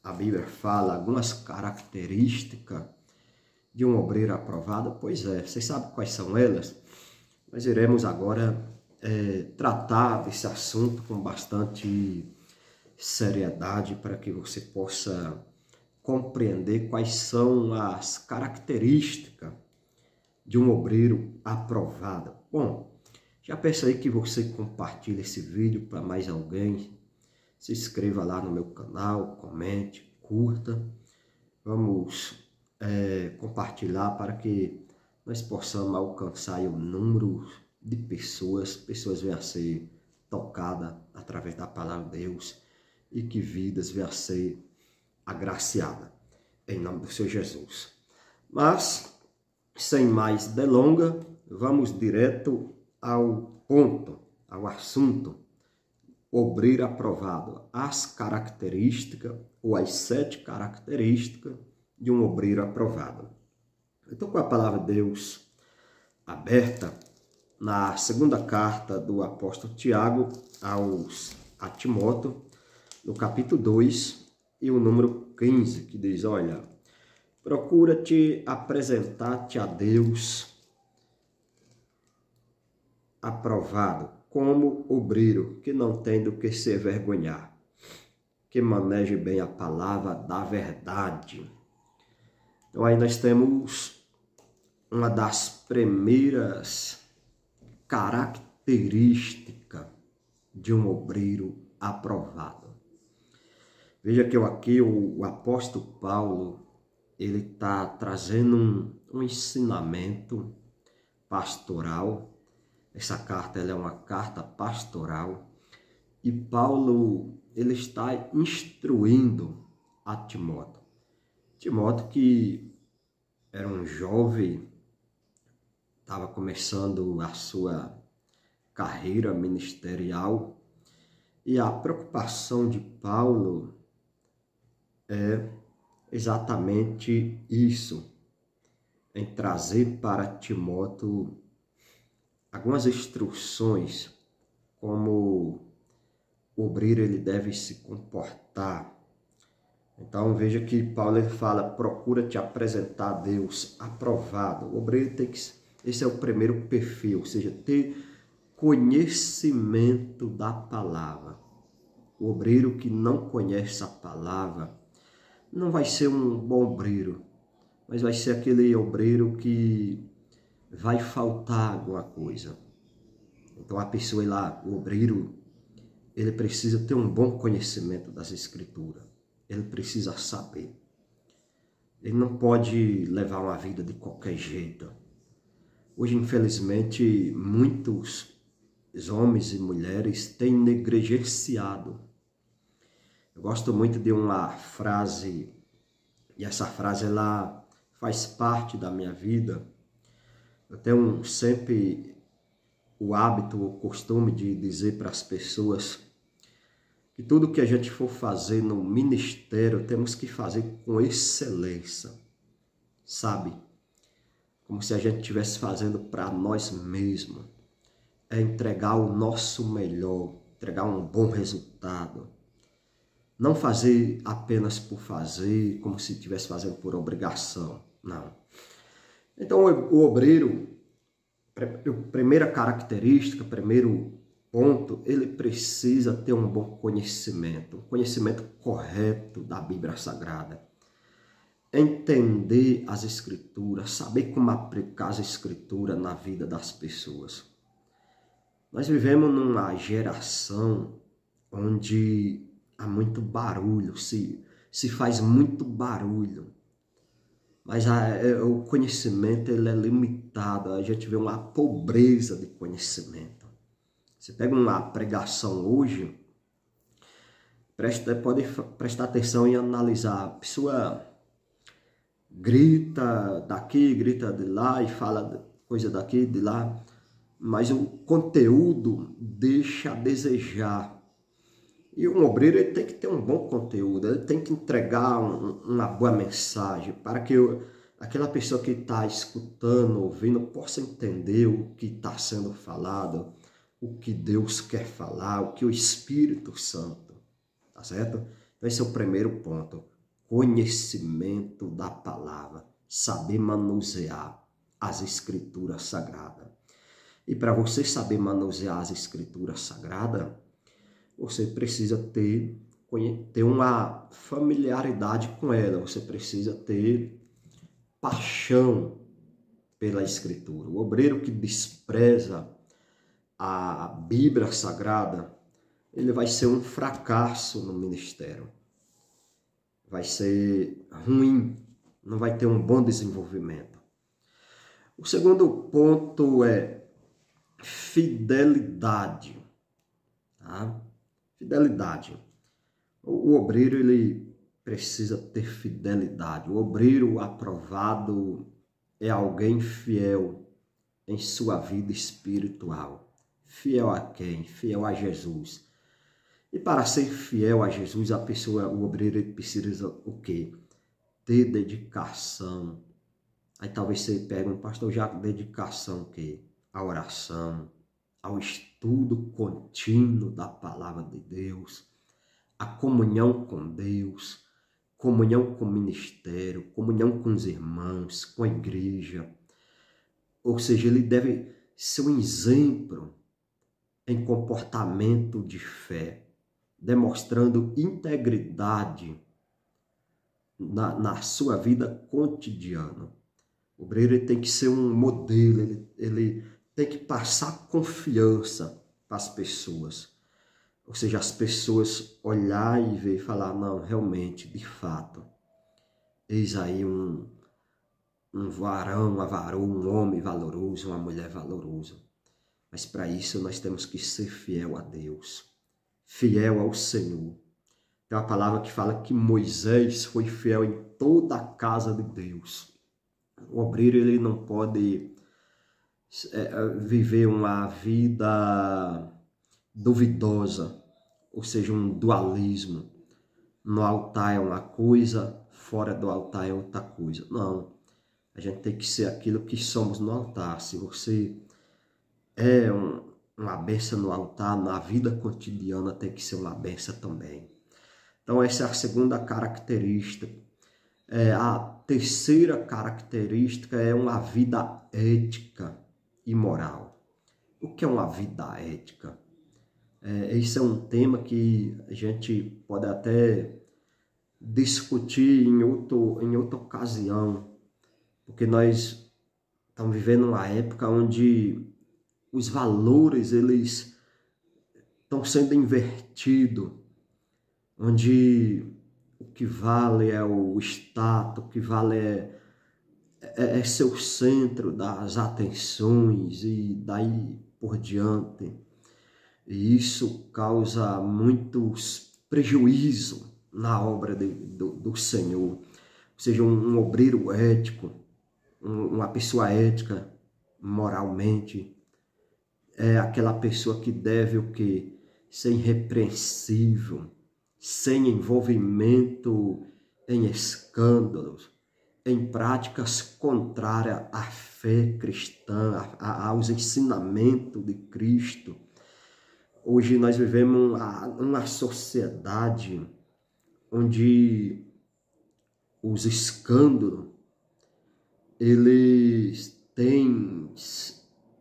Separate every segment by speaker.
Speaker 1: a Bíblia fala algumas características de um obreiro aprovado. Pois é, vocês sabem quais são elas? Nós iremos agora tratar desse assunto com bastante seriedade para que você possa compreender quais são as características de um obreiro aprovado. Bom, já peço aí que você compartilhe esse vídeo para mais alguém, se inscreva lá no meu canal, comente, curta. Vamos compartilhar para que nós possamos alcançar o número de pessoas venham a ser tocadas através da palavra de Deus e que vidas venham a ser agraciadas, em nome do Senhor Jesus. Mas, sem mais delonga, vamos direto ao ponto, ao assunto. Obreiro aprovado, as características ou as 7 características de um obreiro aprovado. Eu estou com a palavra de Deus aberta na segunda carta do apóstolo Tiago a Timóteo, no capítulo 2 e o número 15, que diz, olha, procura-te apresentar-te a Deus aprovado, como obreiro, que não tem do que se envergonhar, que maneje bem a palavra da verdade. Então aí nós temos uma das primeiras características de um obreiro aprovado. Veja que aqui o apóstolo Paulo, ele está trazendo um ensinamento pastoral. Essa carta ela é uma carta pastoral e Paulo ele está instruindo a Timóteo. Timóteo, que era um jovem, estava começando a sua carreira ministerial, e a preocupação de Paulo é exatamente isso, em trazer para Timóteo algumas instruções como o obreiro ele deve se comportar. Então veja que Paulo ele fala, procura te apresentar a Deus aprovado. O obreiro tem que, esse é o primeiro perfil, ou seja, ter conhecimento da palavra. O obreiro que não conhece a palavra não vai ser um bom obreiro, mas vai ser aquele obreiro que vai faltar alguma coisa. Então a pessoa lá, o obreiro, ele precisa ter um bom conhecimento das Escrituras. Ele precisa saber. Ele não pode levar uma vida de qualquer jeito. Hoje, infelizmente, muitos homens e mulheres têm negligenciado. Eu gosto muito de uma frase, e essa frase ela faz parte da minha vida. Eu tenho sempre o hábito, o costume de dizer para as pessoas que tudo que a gente for fazer no ministério, temos que fazer com excelência, sabe? Como se a gente estivesse fazendo para nós mesmos. É entregar o nosso melhor, entregar um bom resultado. Não fazer apenas por fazer, como se estivesse fazendo por obrigação, não. Então o obreiro, primeira característica, primeiro ponto, ele precisa ter um bom conhecimento, um conhecimento correto da Bíblia Sagrada. Entender as Escrituras, saber como aplicar as Escrituras na vida das pessoas. Nós vivemos numa geração onde há muito barulho, se faz muito barulho, mas o conhecimento ele é limitado, a gente vê uma pobreza de conhecimento. Você pega uma pregação hoje, pode prestar atenção e analisar. A pessoa grita daqui, grita de lá e fala coisa daqui, de lá, mas o conteúdo deixa a desejar. E um obreiro ele tem que ter um bom conteúdo, ele tem que entregar uma boa mensagem para que aquela pessoa que está escutando, ouvindo, possa entender o que está sendo falado, o que Deus quer falar, o que o Espírito Santo, tá certo? Então esse é o primeiro ponto, conhecimento da palavra, saber manusear as escrituras sagradas. E para você saber manusear as escrituras sagradas, você precisa ter uma familiaridade com ela, você precisa ter paixão pela escritura. O obreiro que despreza a Bíblia Sagrada, ele vai ser um fracasso no ministério. Vai ser ruim, não vai ter um bom desenvolvimento. O segundo ponto é fidelidade. Tá? Fidelidade. O obreiro, ele precisa ter fidelidade. O obreiro aprovado é alguém fiel em sua vida espiritual. Fiel a quem? Fiel a Jesus. E para ser fiel a Jesus, o obreiro, ele precisa o quê? Ter dedicação. Aí talvez você pergunte, pastor, já dedicação o quê? A oração, ao estudo contínuo da palavra de Deus, a comunhão com Deus, comunhão com o ministério, comunhão com os irmãos, com a igreja. Ou seja, ele deve ser um exemplo em comportamento de fé, demonstrando integridade na sua vida cotidiana. O obreiro tem que ser um modelo, ele tem que passar confiança para as pessoas. Ou seja, as pessoas olhar e ver e falar, não, realmente, de fato, eis aí um varão, uma varoa, um homem valoroso, uma mulher valorosa. Mas para isso nós temos que ser fiel a Deus, fiel ao Senhor. Tem uma palavra que fala que Moisés foi fiel em toda a casa de Deus. O obreiro, ele não pode viver uma vida duvidosa, ou seja, um dualismo. No altar é uma coisa, fora do altar é outra coisa. Não, a gente tem que ser aquilo que somos no altar. Se você é uma bênção no altar, na vida cotidiana tem que ser uma bênção também. Então essa é a segunda característica. A terceira característica é uma vida ética e moral. O que é uma vida ética? Esse é um tema que a gente pode até discutir em outra ocasião, porque nós estamos vivendo uma época onde os valores eles estão sendo invertidos, onde o que vale é o status, o que vale é ser o centro das atenções e daí por diante. E isso causa muitos prejuízos na obra do Senhor. Ou seja, um obreiro ético, uma pessoa ética moralmente, é aquela pessoa que deve o quê? Ser irrepreensível, sem envolvimento em escândalos, em práticas contrárias à fé cristã, aos ensinamentos de Cristo. Hoje nós vivemos uma sociedade onde os escândalos eles têm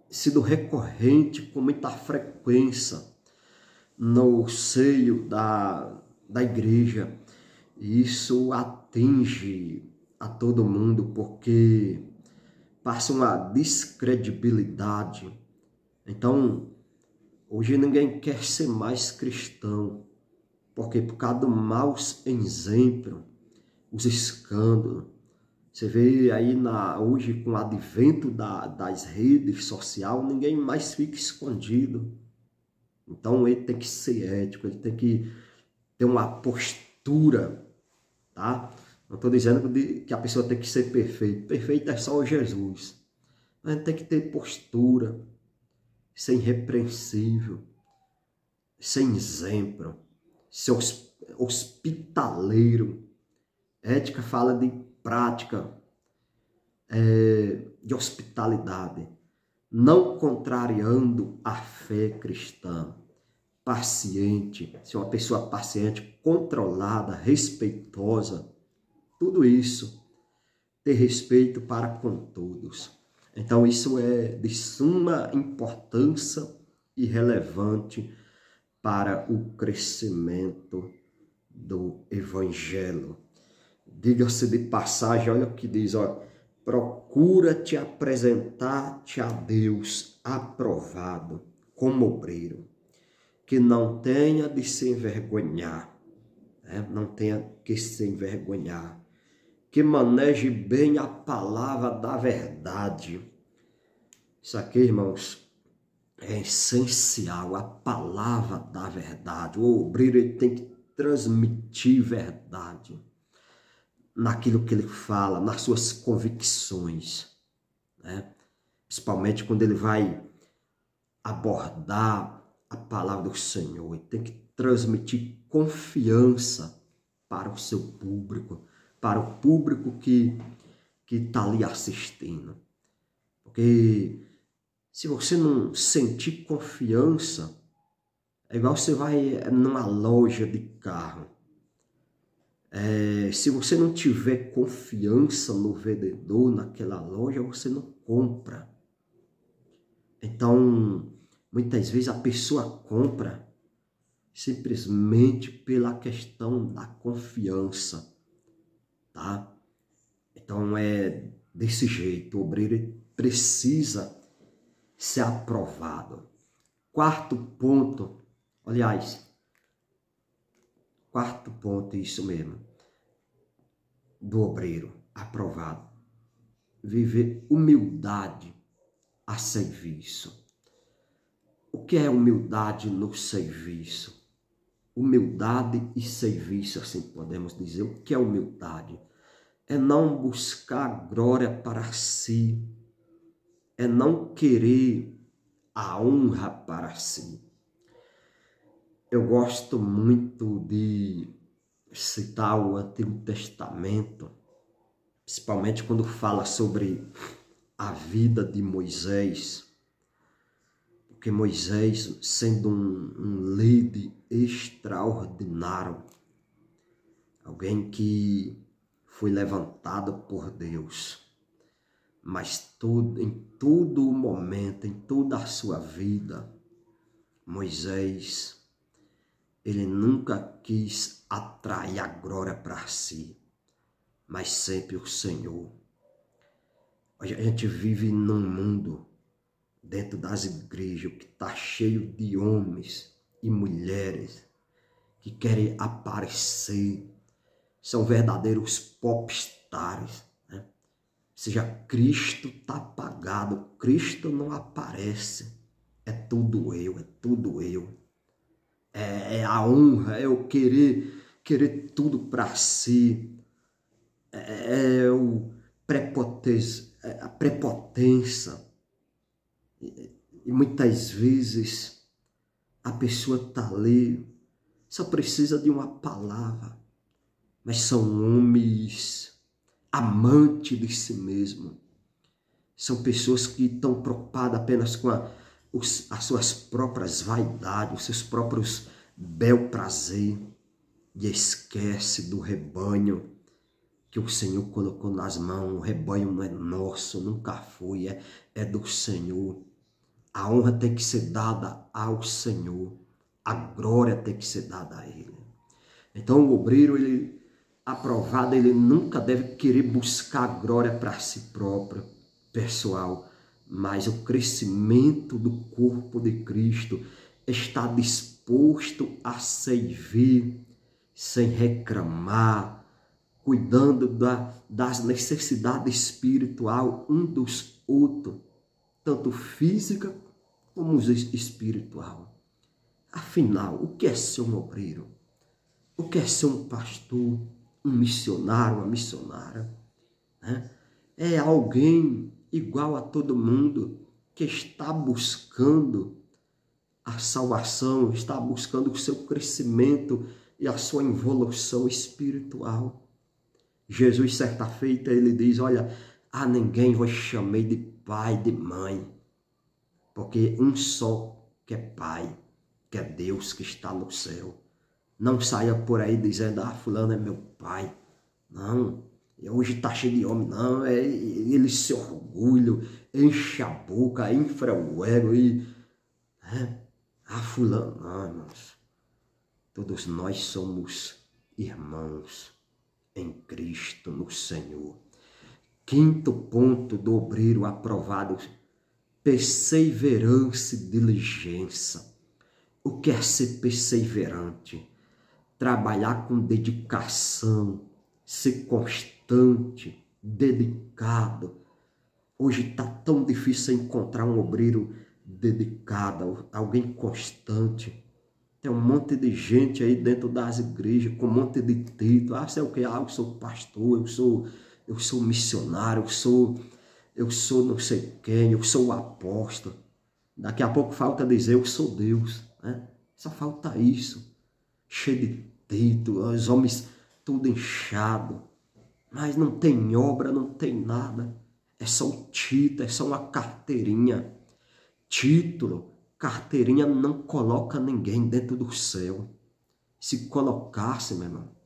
Speaker 1: sido recorrentes com muita frequência no seio da igreja. E isso atinge a todo mundo porque passa uma descredibilidade. Então, hoje ninguém quer ser mais cristão, porque por causa do mau exemplo, os escândalos. Você vê aí hoje com o advento das redes sociais, ninguém mais fica escondido. Então ele tem que ser ético, ele tem que ter uma postura, tá? Não estou dizendo que a pessoa tem que ser perfeita. Perfeito é só Jesus. Mas a gente tem que ter postura, ser irrepreensível, ser exemplo, ser hospitaleiro. Ética fala de prática de hospitalidade, não contrariando a fé cristã. Paciente, ser uma pessoa paciente, controlada, respeitosa, tudo isso, ter respeito para com todos. Então isso é de suma importância e relevante para o crescimento do Evangelho. Diga-se de passagem, olha o que diz, ó, procura te apresentar-te a Deus aprovado como obreiro, que não tenha de se envergonhar, né? Não tenha que se envergonhar, que maneje bem a palavra da verdade. Isso aqui, irmãos, é essencial, a palavra da verdade. O obreiro ele tem que transmitir verdade naquilo que ele fala, nas suas convicções, né? Principalmente quando ele vai abordar a palavra do Senhor, ele tem que transmitir confiança para o seu público, para o público que está ali assistindo. Porque se você não sentir confiança, é igual você vai numa loja de carro. Se você não tiver confiança no vendedor, naquela loja, você não compra. Então, muitas vezes a pessoa compra simplesmente pela questão da confiança, tá? Então, é desse jeito, o obreiro precisa ser aprovado. Quarto ponto, isso mesmo, do obreiro aprovado, viver humildade a serviço. O que é humildade no serviço? Humildade e serviço, assim podemos dizer. O que é humildade? É não buscar glória para si, é não querer a honra para si. Eu gosto muito de citar o Antigo Testamento, principalmente quando fala sobre a vida de Moisés, porque Moisés, sendo um líder extraordinário, alguém que foi levantado por Deus, mas em todo momento, em toda a sua vida, Moisés, ele nunca quis atrair a glória para si, mas sempre o Senhor. Hoje a gente vive num mundo, dentro das igrejas, que está cheio de homens e mulheres que querem aparecer, são verdadeiros popstars, né? Ou seja, Cristo está apagado, Cristo não aparece, é tudo eu, é tudo eu. É a honra, é o querer tudo para si, é a prepotência. E muitas vezes a pessoa está ali, só precisa de uma palavra, mas são homens amantes de si mesmo. São pessoas que estão preocupadas apenas com as suas próprias vaidades, os seus próprios bel prazer, e esquece do rebanho que o Senhor colocou nas mãos. O rebanho não é nosso, nunca foi, é do Senhor. A honra tem que ser dada ao Senhor, a glória tem que ser dada a Ele. Então o obreiro, ele aprovado, ele nunca deve querer buscar a glória para si próprio, pessoal, mas o crescimento do corpo de Cristo está disposto a servir sem reclamar, cuidando das necessidades espirituais um dos outros, tanto física como espiritual. Afinal, o que é ser um obreiro? O que é ser um pastor, um missionário, uma missionária? Né? É alguém igual a todo mundo que está buscando a salvação, está buscando o seu crescimento e a sua evolução espiritual. Jesus, certa feita, ele diz, olha, a ninguém vos chamei de pai, de mãe, porque um só que é pai, que é Deus que está no céu. Não saia por aí dizendo, fulano é meu pai, Não, hoje está cheio de homem, não, eles se orgulham, enche a boca, infra o ego e... fulano, não, irmãos. Todos nós somos irmãos em Cristo, no Senhor. Quinto ponto do obreiro aprovado: perseverança e diligência. O que é ser perseverante? Trabalhar com dedicação, ser constante, dedicado. Hoje está tão difícil encontrar um obreiro dedicado, alguém constante. Tem um monte de gente aí dentro das igrejas com um monte de título. Sei o que? Eu sou pastor, eu sou missionário, eu sou não sei quem, eu sou o apóstolo. Daqui a pouco falta dizer eu sou Deus, né? Só falta isso. Cheio de título, os homens tudo inchado, mas não tem obra, não tem nada. É só um título, é só uma carteirinha. Título, carteirinha não coloca ninguém dentro do céu. Se colocasse, meu irmão,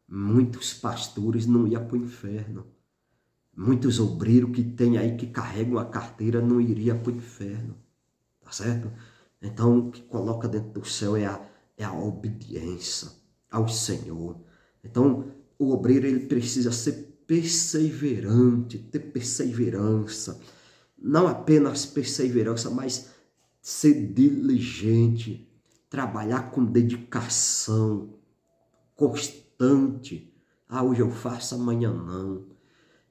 Speaker 1: muitos pastores não iam para o inferno. Muitos obreiros que tem aí que carregam a carteira não iriam para o inferno. Tá certo? Então, o que coloca dentro do céu é a obediência ao Senhor. Então, o obreiro ele precisa ser perseverante, ter perseverança. Não apenas perseverança, mas ser diligente, trabalhar com dedicação, constante. Hoje eu faço, amanhã não.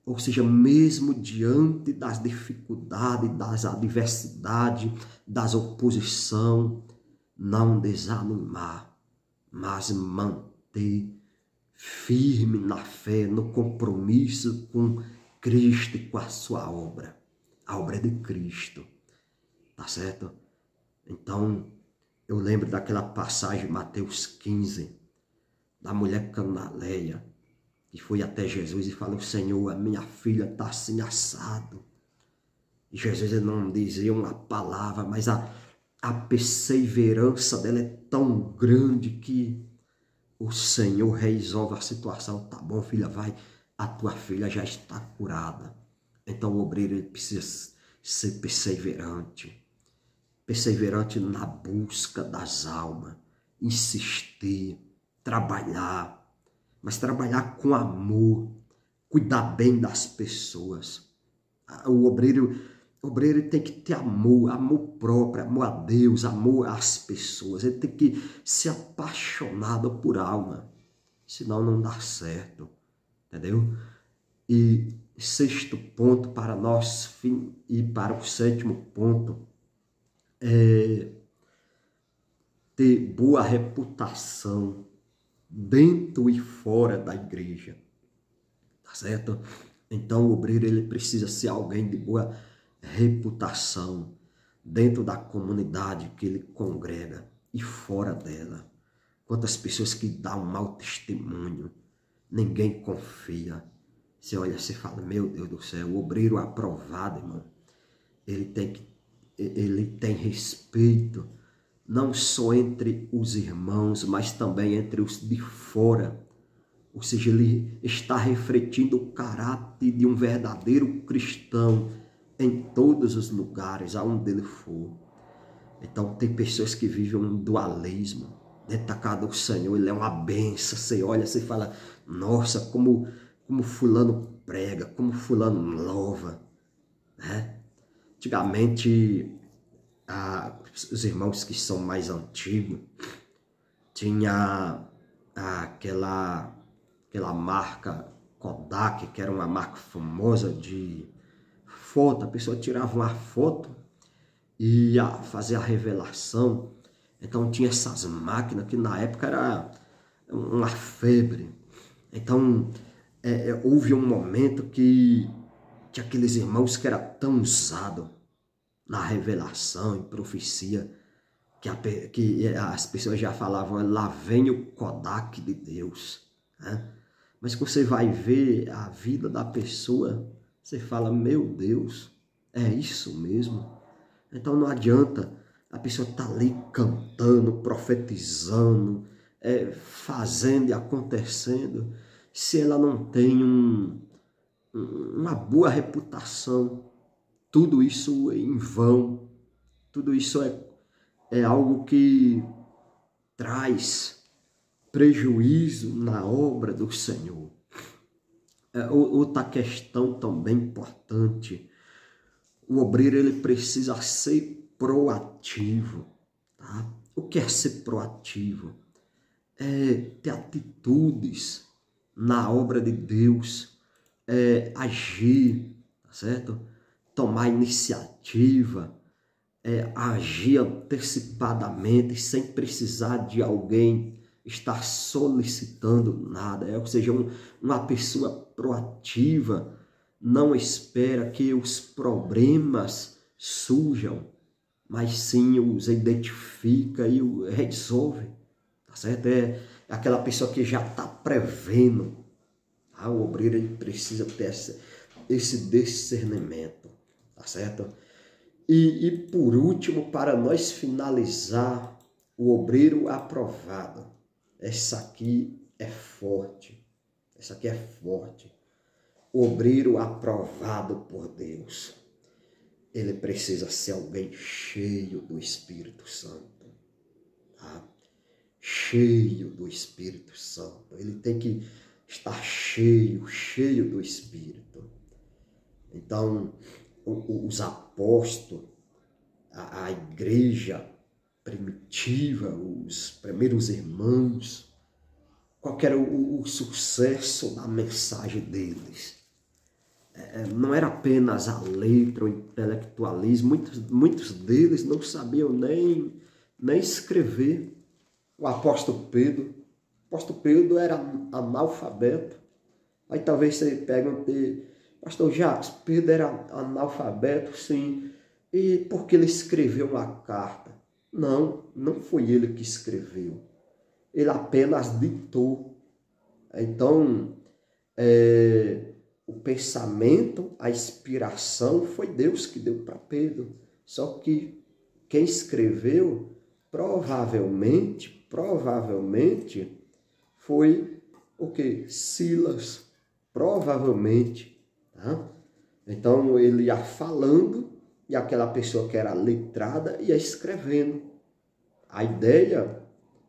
Speaker 1: Ou seja, mesmo diante das dificuldades, das adversidades, das oposições, não desanimar, mas manter firme na fé, no compromisso com Cristo e com a sua obra. A obra é de Cristo, tá certo? Então, eu lembro daquela passagem, Mateus 15, da mulher cananeia, que foi até Jesus e falou: Senhor, a minha filha está assim assado. E Jesus ele não dizia uma palavra, mas a perseverança dela é tão grande que o Senhor resolve a situação. Tá bom, filha, vai, a tua filha já está curada. Então o obreiro ele precisa ser perseverante. Perseverante na busca das almas, insistir, trabalhar, mas trabalhar com amor, cuidar bem das pessoas. O obreiro tem que ter amor, amor próprio, amor a Deus, amor às pessoas. Ele tem que ser apaixonado por alma, senão não dá certo, entendeu? E sexto ponto para nós, e para o sétimo ponto, é ter boa reputação dentro e fora da igreja, tá certo? Então o obreiro ele precisa ser alguém de boa reputação dentro da comunidade que ele congrega e fora dela. Quantas pessoas que dão um mau testemunho, ninguém confia. Você olha, você fala: meu Deus do céu, o obreiro aprovado, irmão, ele tem respeito, não só entre os irmãos, mas também entre os de fora. Ou seja, ele está refletindo o caráter de um verdadeiro cristão em todos os lugares, aonde ele for. Então tem pessoas que vivem um dualismo. Dentro da casa do Senhor, ele é uma benção. Você olha, você fala: nossa, como fulano prega, como fulano louva, né? Antigamente, os irmãos que são mais antigos, tinha aquela marca Kodak, que era uma marca famosa de foto. A pessoa tirava uma foto e ia fazer a revelação. Então tinha essas máquinas que na época era uma febre. Então houve um momento que aqueles irmãos que era tão usado na revelação e profecia, que as pessoas já falavam: lá vem o Kodak de Deus, né? Mas quando você vai ver a vida da pessoa, você fala: meu Deus, é isso mesmo? Então não adianta a pessoa estar ali cantando, profetizando, fazendo e acontecendo, se ela não tem uma boa reputação, tudo isso é em vão, tudo isso é algo que traz prejuízo na obra do Senhor. Outra questão também importante, o obreiro ele precisa ser proativo. Tá? O que é ser proativo? É ter atitudes na obra de Deus, agir, tá certo? Tomar iniciativa, agir antecipadamente, sem precisar de alguém estar solicitando nada. Ou seja, uma pessoa proativa não espera que os problemas surjam, mas sim os identifica e resolve, tá certo? É aquela pessoa que já está prevendo. Tá? O obreiro ele precisa ter esse discernimento, tá certo? E por último, para nós finalizar, o obreiro aprovado. Essa aqui é forte. Essa aqui é forte. O obreiro aprovado por Deus. Ele precisa ser alguém cheio do Espírito Santo. Tá? Cheio do Espírito Santo. Ele tem que estar cheio do Espírito. Então, os apóstolos, a igreja primitiva, os primeiros irmãos, qual era o sucesso da mensagem deles? Não era apenas a letra, o intelectualismo, muitos deles não sabiam nem escrever. O apóstolo Pedro era analfabeto. Aí talvez você pergunte, pastor Jacques, Pedro era analfabeto, sim, e por que ele escreveu uma carta? Não foi ele que escreveu, ele apenas ditou. Então, o pensamento, a inspiração foi Deus que deu para Pedro. Só que quem escreveu provavelmente foi o quê? Silas, provavelmente. Tá? Então ele ia falando e aquela pessoa que era letrada ia escrevendo. A ideia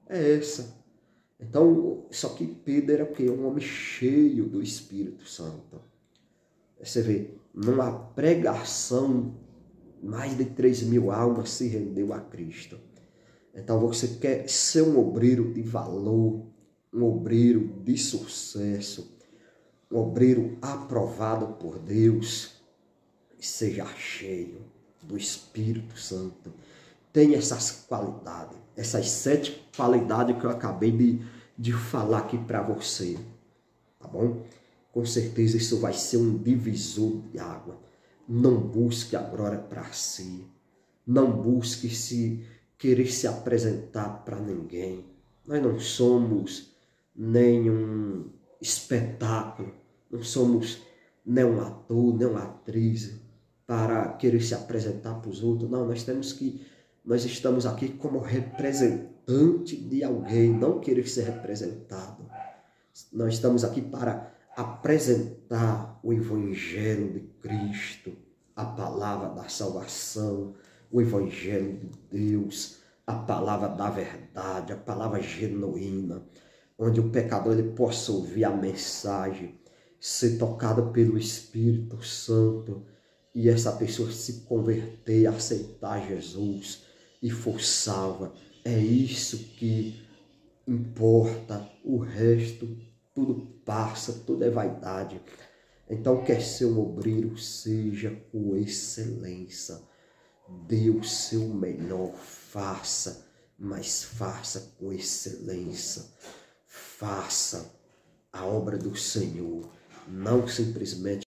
Speaker 1: é essa. Então, só que Pedro era o quê? Um homem cheio do Espírito Santo. Você vê, numa pregação, mais de 3.000 almas se rendeu a Cristo. Então, você quer ser um obreiro de valor, um obreiro de sucesso, um obreiro aprovado por Deus, seja cheio do Espírito Santo. Tem essas qualidades, essas 7 qualidades que eu acabei de falar aqui para você, tá bom? Com certeza isso vai ser um divisor de água. Não busque a glória para si, não busque querer se apresentar para ninguém. Nós não somos nenhum espetáculo, não somos nem um ator, nem uma atriz para querer se apresentar para os outros. Não, nós estamos aqui como representante de alguém, não querer ser representado. Nós estamos aqui para apresentar o Evangelho de Cristo, a palavra da salvação, o Evangelho de Deus, a palavra da verdade, a palavra genuína, onde o pecador ele possa ouvir a mensagem, ser tocado pelo Espírito Santo e essa pessoa se converter, aceitar Jesus e for salva. É isso que importa, o resto tudo passa, tudo é vaidade. Então, quer ser um obreiro, seja com excelência, dê o seu melhor, faça, mas faça com excelência, faça a obra do Senhor, não simplesmente